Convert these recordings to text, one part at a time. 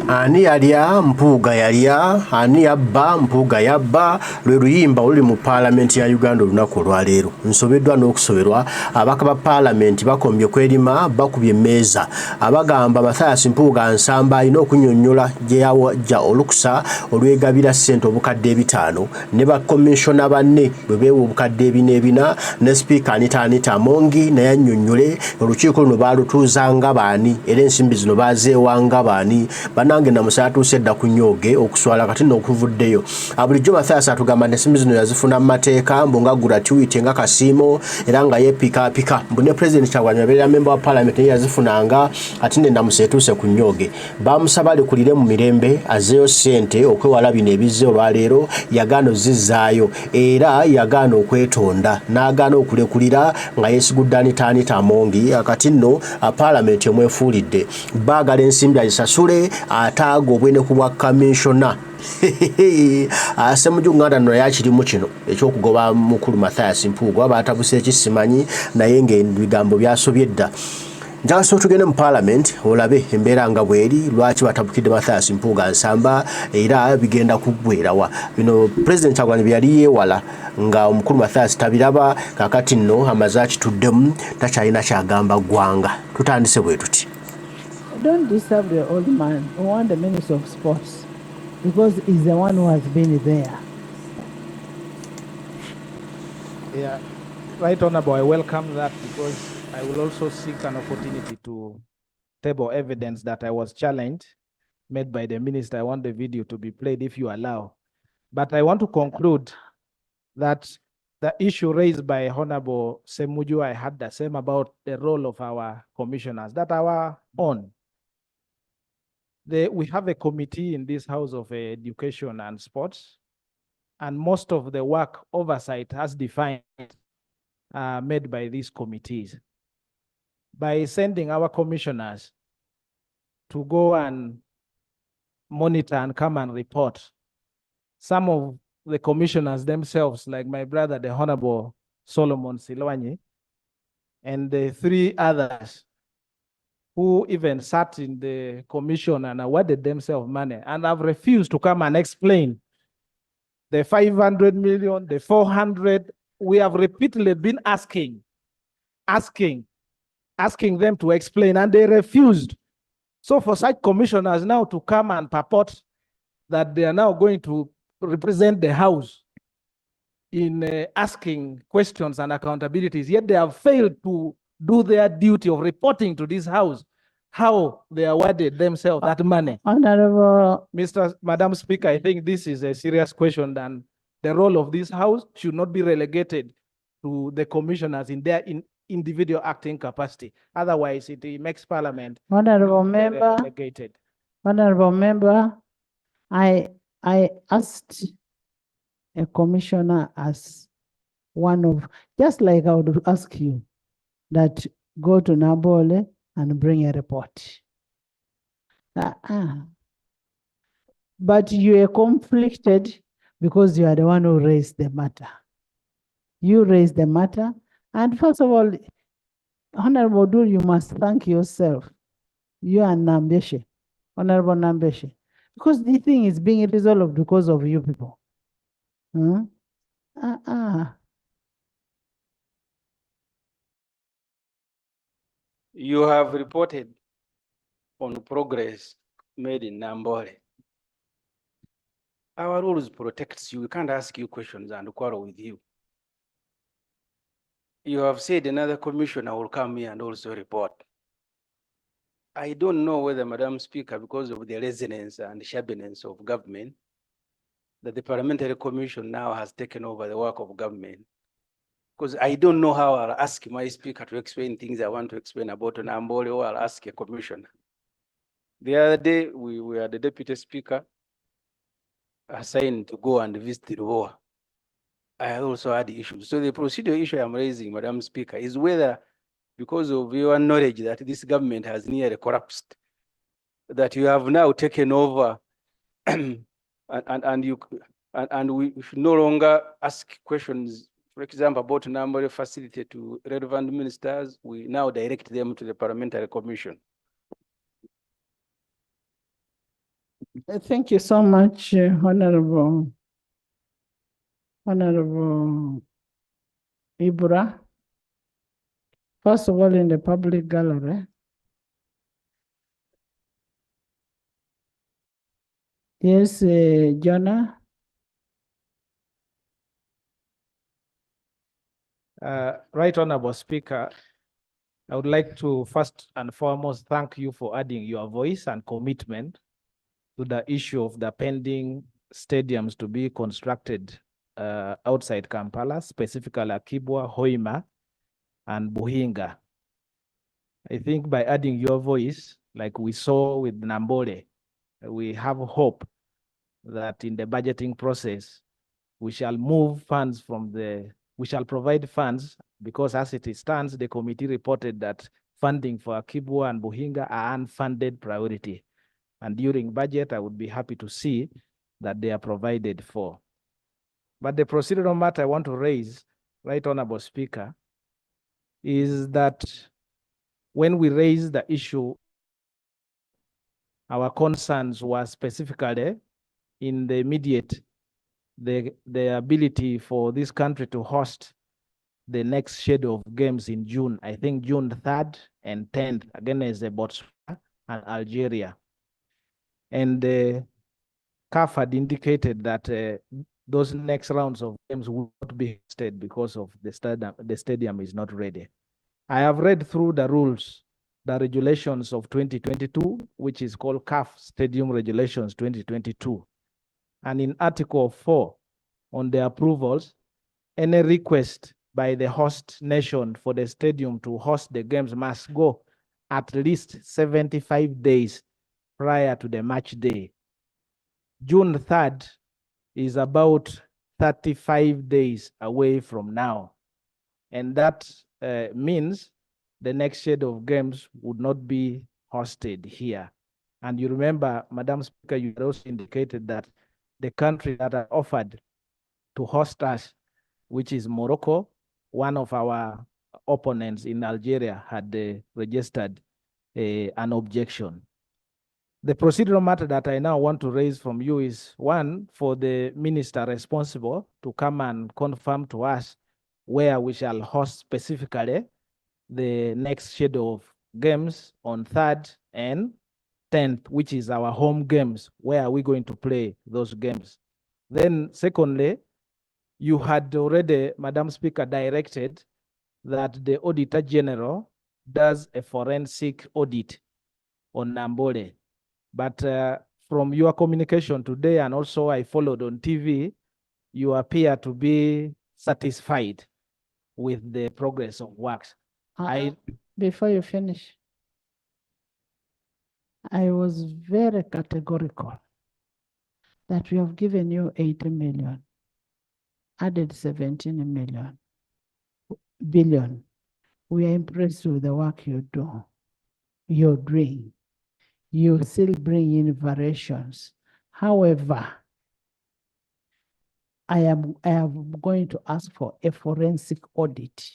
Ani yalya Mpuuga yalya, ani yabba Mpuuga yabba, lwe luyimba oluli mu Parliamentary ya Uganda olunaku olwaleero. Nsobeddwa n'okusoberwa abaka ba Parliament bakombye kwerima bakubye emmeeza abagamba Mathias Mpuuga Nsamba alina okunnyonnyola gye yawajja olukusa olwegabira ssente obukadde 5 ne ba commissioner banne bwe beewa obukadde 4 ne Speaker Anita Mongi naye annyonnyole olukiiko luno baalutuuzanga baani era ensimbi zino baazeewanga baani banange namusatu sedda kunyooge okuswala kati n'okuvuddeyo bulijjo Mathias atugamba ensimbi zino yazifuna mu mateeka mbonga gratuity nga kasiimo era nga yeepikaapika mbu ne President Kyagulanyi abeera member wa Parliament naye yazifunanga ati ne namuseetuuse ku nyooge baamusaba alekulire mu mirembe azeeyo ssente okwewala bino ebizze olwaleero yagaana ozizzaayo era yagaana okwetonda n'agaana okulekulira nga yeesigudde Anita Mongi akati nno Parliament emwefuulidde baagala ensimbi azisasule ataaga obwene Kubwa Kaminsona Ssemuju Nganda nno yakirimu kino ekyokugoba mukulu Mathias Mpuuga baatabuse ekisimanyi naye ng'ebigambo byasobye dda njagala so tugende mu Parliament olabe embeera nga bweri lwaki batabukidde Mathias Mpuuga Nsamba era bigenda kuggweerawa bino President Kyagulanyi bye yali yeewala nga omukulu Mathias tabiraba kakati nno amaze akituddemu takyalina kyagamba ggwanga tutandise bwe tuti. Don't disturb the old man. We want the Minister of Sports because he's the one who has been there. Yeah, right, Honorable. I welcome that because I will also seek an opportunity to table evidence that I was challenged made by the minister. I want the video to be played if you allow. But I want to conclude that the issue raised by Honorable Ssemuju, I had the same about the role of our commissioners, that our own. We have a committee in this House of Education and Sports, and most of the work oversight has defined made by these committees. By sending our commissioners to go and monitor and come and report, some of the commissioners themselves, like my brother, the Honorable Solomon Silwanyi, and the 3 others who even sat in the commission and awarded themselves money and have refused to come and explain the 500 million, the 400. We have repeatedly been asking them to explain, and they refused. So for such commissioners now to come and purport that they are now going to represent the House in asking questions and accountabilities, yet they have failed to do their duty of reporting to this House how they awarded themselves that money. Honorable Madam Speaker, I think this is a serious question, and the role of this House should not be relegated to the commissioners in their individual acting capacity. Otherwise, it makes Parliament Honorable Member, relegated. Honorable Member, I asked a commissioner as one of, just like I would ask you, that go to Nabole and bring a report. But you are conflicted because you are the one who raised the matter. You raised the matter, and first of all, Honorable Dur, you must thank yourself. You and Nambeshe, Honorable Nambeshe, because the thing is being resolved because of you people. You have reported on progress made in Nambole. Our rules protects you. We can't ask you questions and quarrel with you. You have said another commissioner will come here and also report. I don't know whether, Madam Speaker, because of the resonance and shabbiness of government, that the Parliamentary Commission now has taken over the work of government. Because I don't know how I'll ask my speaker to explain things I want to explain about Nambole, or I'll ask a commissioner. The other day, we were the deputy speaker assigned to go and visit the war. I also had issues. So the procedural issue I'm raising, Madam Speaker, is whether, because of your knowledge that this government has nearly collapsed, that you have now taken over and we should no longer ask questions, for example, about Nambole facility to relevant ministers. We now direct them to the Parliamentary Commission. Thank you so much, Honorable Ibra. First of all, in the public gallery. Yes, Jonah. Right Honorable Speaker, I would like to first and foremost thank you for adding your voice and commitment to the issue of the pending stadiums to be constructed outside Kampala, specifically Kubwa, Hoima, and Buhinga. I think by adding your voice, like we saw with Nambole, we have hope that in the budgeting process, we shall move funds from we shall provide funds, because as it stands, the committee reported that funding for Kubwa and Buhinga are unfunded priority. And during budget, I would be happy to see that they are provided for. But the procedural matter I want to raise, Right Honorable Speaker, is that when we raised the issue, our concerns were specifically in the immediate, the ability for this country to host the next schedule of games in June, I think June 3rd and 10th, against Botswana and Algeria. And CAF had indicated that those next rounds of games will not be hosted because of the stadium is not ready. I have read through the rules, the regulations of 2022, which is called CAF Stadium Regulations 2022. And in Article 4 on the approvals, any request by the host nation for the stadium to host the games must go at least 75 days prior to the match day. June 3rd is about 35 days away from now. And that means the next schedule of games would not be hosted here. And you remember, Madam Speaker, you also indicated that the country that are offered to host us, which is Morocco, one of our opponents in Algeria had registered an objection. The procedural matter that I now want to raise from you is, one, for the minister responsible to come and confirm to us where we shall host specifically the next schedule of games on 3rd and 10th, which is our home games. Where are we going to play those games? Then secondly, you had already, Madam Speaker, directed that the Auditor General does a forensic audit on Nambole. But from your communication today, and also I followed on TV, you appear to be satisfied with the progress of works. Before you finish, I was very categorical that we have given you 80 million, added 17 billion. We are impressed with the work you do, you're doing. You still bring in variations. However, I am going to ask for a forensic audit.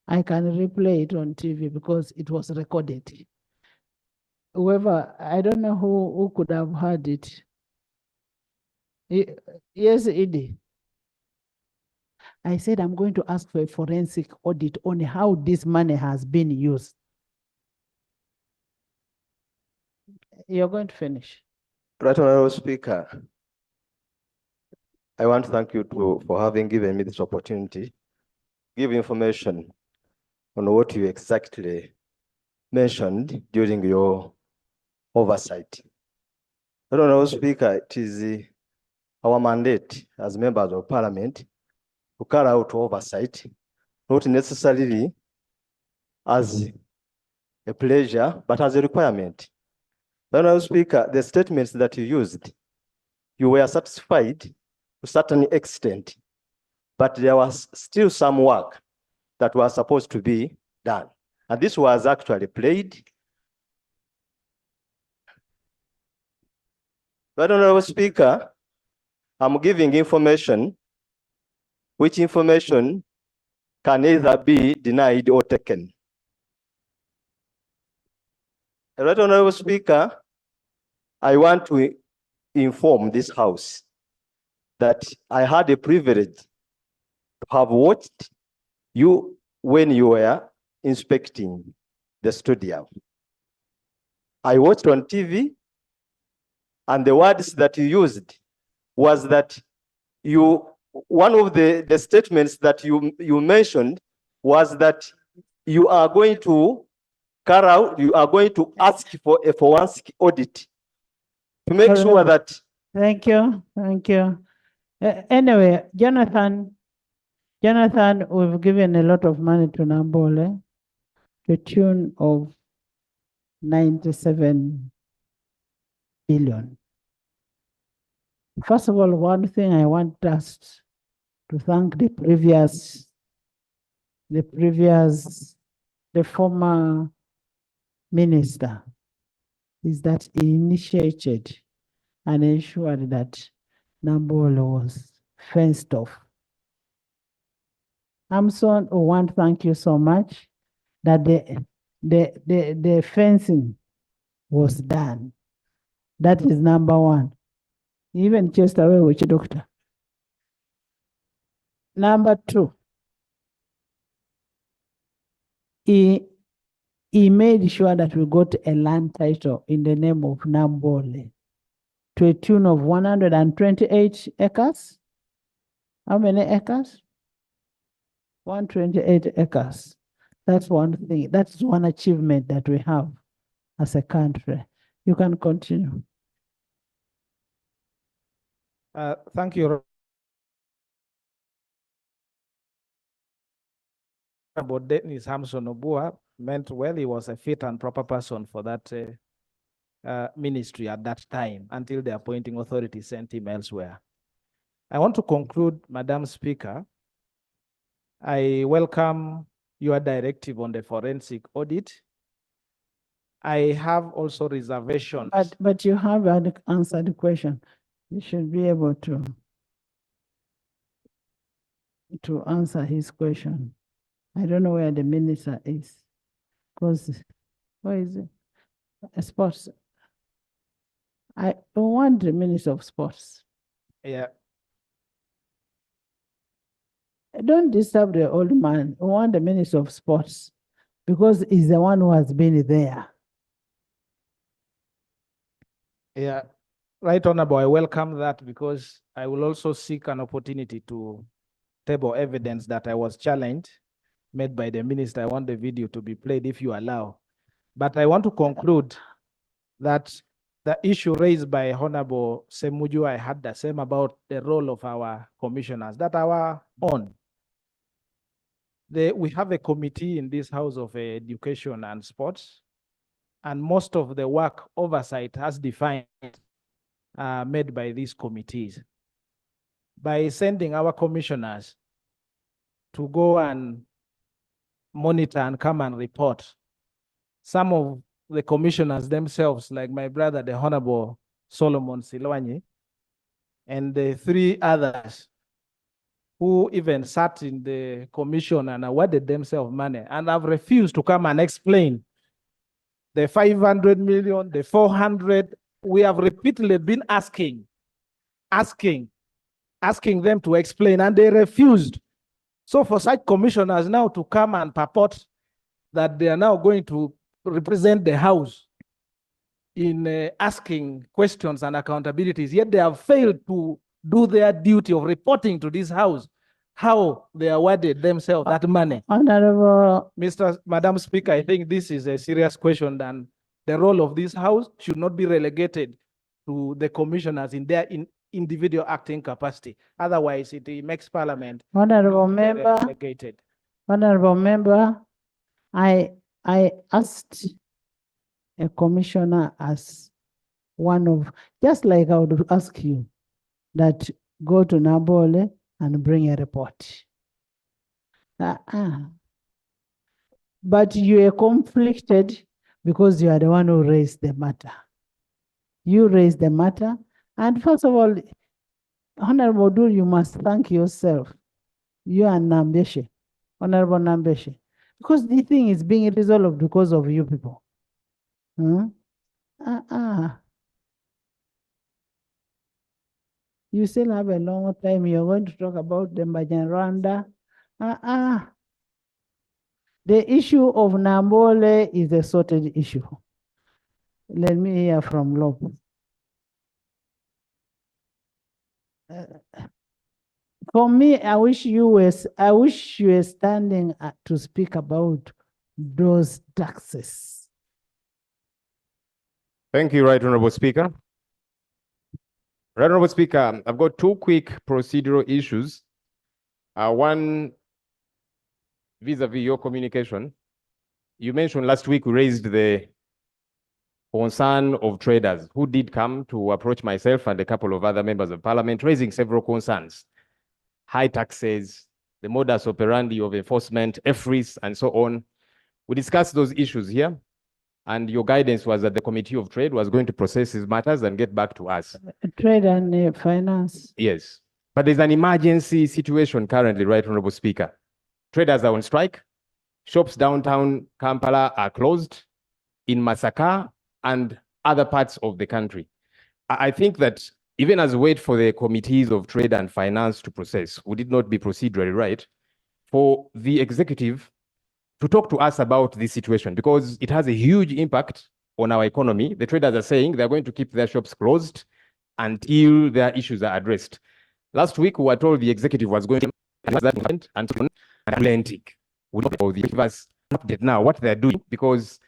I can replay it on TV because it was recorded. Whoever, I don't know who could have heard it. Yes, Edie. I said I'm going to ask for a forensic audit on how this money has been used. You're going to finish. Right Honorable Speaker, I want to thank you for having given me this opportunity to give information on what you exactly mentioned during your oversight. Right Honorable Speaker, it is our mandate as members of Parliament to carry out oversight, not necessarily as a pleasure, but as a requirement. Honorable Speaker, the statements that you used, you were satisfied to a certain extent, but there was still some work that was supposed to be done. And this was actually played. Honorable Speaker, I'm giving information, which information can either be denied or taken. Honorable Speaker, I want to inform this House that I had a privilege to have watched you when you were inspecting the studio. I watched on TV, and the words that you used was that one of the statements that you mentioned was that you are going to ask for a forensic audit to make sure that. Thank you. Anyway, Jonathan, we've given a lot of money to Nambole, to the tune of 97 billion. First of all, one thing I want us to thank the former minister is that he initiated and ensured that Nambole was fenced off. Amson, I want to thank you so much that the fencing was done. That is number one. Even chased away with your doctor. Number two, he made sure that we got a land title in the name of Nambole to a tune of 128 acres. How many acres? 128 acres. That's one thing. That's one achievement that we have as a country. You can continue. Thank you. About Dennis Hamson Obua meant well, he was a fit and proper person for that ministry at that time until the appointing authority sent him elsewhere. I want to conclude, Madam Speaker. I welcome your directive on the forensic audit. I have also reservations. But you have answered the question. You should be able to answer his question. I don't know where the minister is, because where is it? Sports. I want the minister of sports. Yeah. Don't disturb the old man. I want the minister of sports because he's the one who has been there. Yeah. Right, Honorable, I welcome that because I will also seek an opportunity to table evidence that I was challenged, made by the minister. I want the video to be played if you allow. But I want to conclude that the issue raised by Honorable Ssemuju, I had the same about the role of our commissioners, that our own. We have a committee in this House of Education and Sports, and most of the work oversight has defined made by these committees. By sending our commissioners to go and monitor and come and report, some of the commissioners themselves, like my brother, the Honorable Solomon Silwanyi, and the three others who even sat in the commission and awarded themselves money and have refused to come and explain the 500 million, the 400. We have repeatedly been asking them to explain, and they refused. So for such commissioners now to come and purport that they are now going to represent the House in asking questions and accountabilities, yet they have failed to do their duty of reporting to this House how they awarded themselves that money. Honorable Madam Speaker, I think this is a serious question, and the role of this House should not be relegated to the commissioners in their individual acting capacity. Otherwise, it makes Parliament relegated. Honorable member, I asked a commissioner as one of, just like I would ask you, that go to Nambole and bring a report. But you are conflicted because you are the one who raised the matter. You raised the matter, and first of all, Honorable Dur, you must thank yourself. You and Nambeshe, Honorable Nambeshe, because the thing is being resolved because of you people. You still have a long time. You're going to talk about the Rwanda. The issue of Nambole is a sorted issue. Let me hear from Lob. For me, I wish you were standing to speak about those taxes. Thank you, Right Honorable Speaker. Right Honorable Speaker, I've got two quick procedural issues. One, vis-a-vis your communication. You mentioned last week we raised the concern of traders who did come to approach myself and a couple of other members of Parliament, raising several concerns. High taxes, the modus operandi of enforcement, FRIS, and so on. We discussed those issues here, and your guidance was that the Committee of Trade was going to process these matters and get back to us. Trade and finance. Yes, but there's an emergency situation currently, Right Honorable Speaker. Traders are on strike. Shops downtown Kampala are closed, in Masaka and other parts of the country. I think that even as we wait for the committees of trade and finance to process, would it not be procedurally right for the executive to talk to us about this situation, because it has a huge impact on our economy. The traders are saying they're going to keep their shops closed until their issues are addressed. Last week, we were told the executive was going to that until Atlantic. We don't know, give us an update now what they're doing, because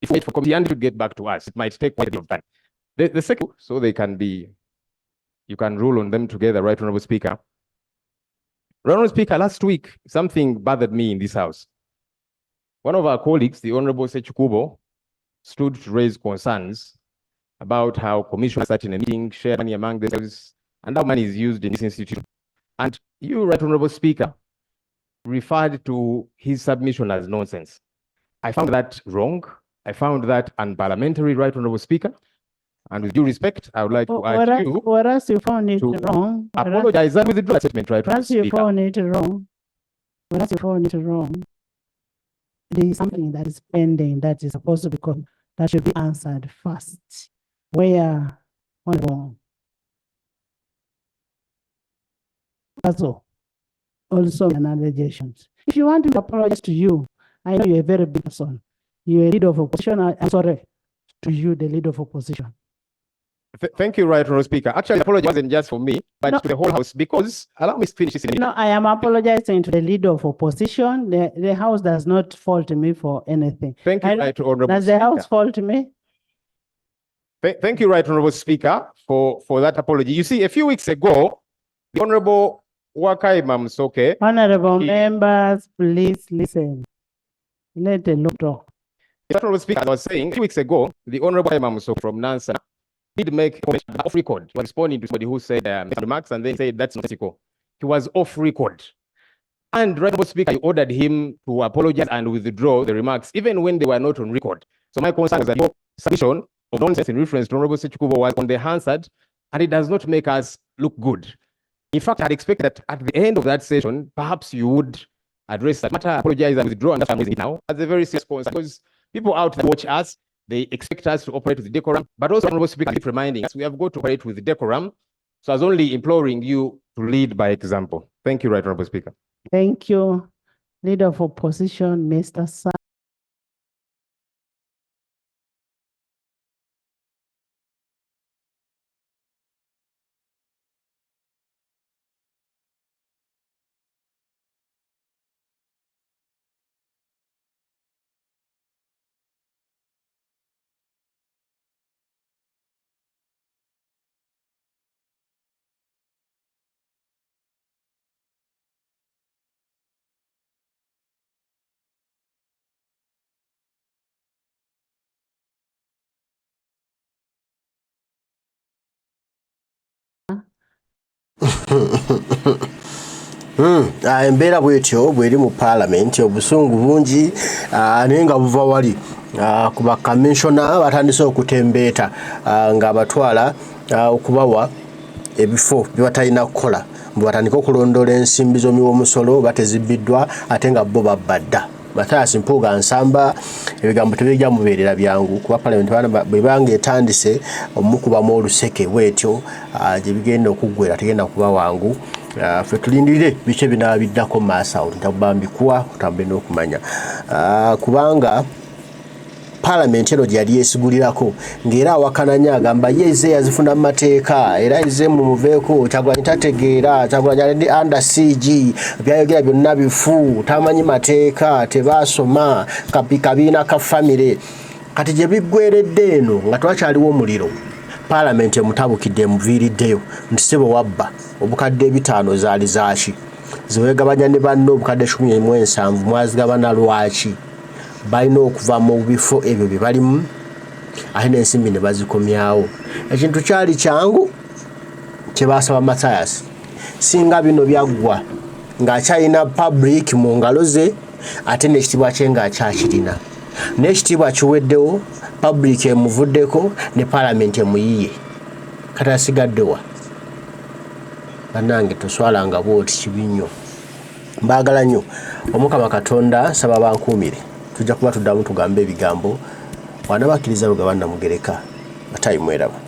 if we wait for committee to get back to us, it might take quite a bit of time. The second, so they can be, you can rule on them together, Right Honorable Speaker. Right Honorable Speaker, last week, something bothered me in this house. One of our colleagues, the Honorable Ssemuju Kubwa, stood to raise concerns about how commissioners sat in a meeting, share money among themselves, and how money is used in this institution. And you, Right Honorable Speaker, referred to his submission as nonsense. I found that wrong. I found that unparliamentary, Right Honorable Speaker. And with due respect, I would like to ask you whereas you found it wrong. Apologize and withdraw that statement, Right Honorable Speaker. Whereas you found it wrong. Whereas you found it wrong. There is something that is pending that is supposed to be that should be answered first. Where wrong? That's all. Also, another allegations. If you want to apologize to you, I know you're a very big person. You're a leader of opposition. I'm sorry to you, the leader of opposition. Thank you, Right Honorable Speaker. Actually, the apology wasn't just for me, but to the whole House, because allow me to finish this. No, I am apologizing to the leader of opposition. The House does not fault me for anything. Thank you, Right Honorable Does the House fault me? Thank you, Right Honorable Speaker, for that apology. You see, a few weeks ago, the Honorable Wakai Mamsoke. Honorable members, please listen. Let the law talk. Honorable Speaker, as I was saying, a few weeks ago, the Honorable Mamsoke from Nansa did make off record. He was responding to somebody who said remarks, and then said that's not ethical. He was off record. And Right Honorable Speaker, you ordered him to apologize and withdraw the remarks, even when they were not on record. So my concern is that your submission of nonsense in reference to Honorable Ssemuju Kubwa was on the Hansard, and it does not make us look good. In fact, I'd expect that at the end of that session, perhaps you would address that matter, apologize and withdraw, and that's why I'm raising it now as a very serious concern, because people out there watch us. They expect us to operate with decorum, but also, Honorable Speaker, keep reminding us we have got to operate with decorum. So I was only imploring you to lead by example. Thank you, Right Honorable Speaker. Thank you, Leader of Opposition, Mr. Sa. Embeera bwetyo bweri mu Parliament obusungu bungi naye nga buva wali kuba Kaminsona batandise okutembeeta nga abatwala okubawa ebifo byebatalina kukola batandika okulondoola ensimbi z'omuwoomusolo batezibbiddwa ate nga bo babbadda. Mathias Mpuuga nsamba ebigambo tebijja mubeerera byangu kuba Parliament bwe bange etandise omukubamu oluseke bwetyo gye bigenda okuggwera tegenda kuba wangu. Ffe tulindirire bice binaba biddako maaso awo ntabambikuwa otambule n'okumanya kubanga Parliament eno gyali yesigulirako ng'era awakananya agamba ye ze yazifuna mu mateeka era ize mumuveeko Kyagulanyi tategeera Kyagulanyi ali under siege byayogera byonna bifu tamanyi mateeka tebaasoma kabiina ka famire kati gye biggweredde eno nga twakyaliwo omuliro Parliament emutabukidde emuviiriddeyo nti ssebo wabba obukadde 5 zaali zaaki ziwegabanya ne banno obukadde 17 mwazigabana lwaki balina okuva mu bifo ebyo bye balimu ate n'ensimbi ne bazikomyawo ekintu kyali kyangu kye baasaba Mathias singa bino byaggwa ng'akyalina public mu ngalo ze ate n'ekitiibwa kye ng'akyakirina n'ekitiibwa kiweddewo public emuvuddeko ne Parliament emuyiye kati asigaddewa bannange toswalanga bwoti kibi nnyo mbaagala nnyo Omukama Katonda nsaba bankuumire tujja kuba tuddamu tugambe ebigambo wanabakkiriza Lugaba Namugereka batayi mweraba.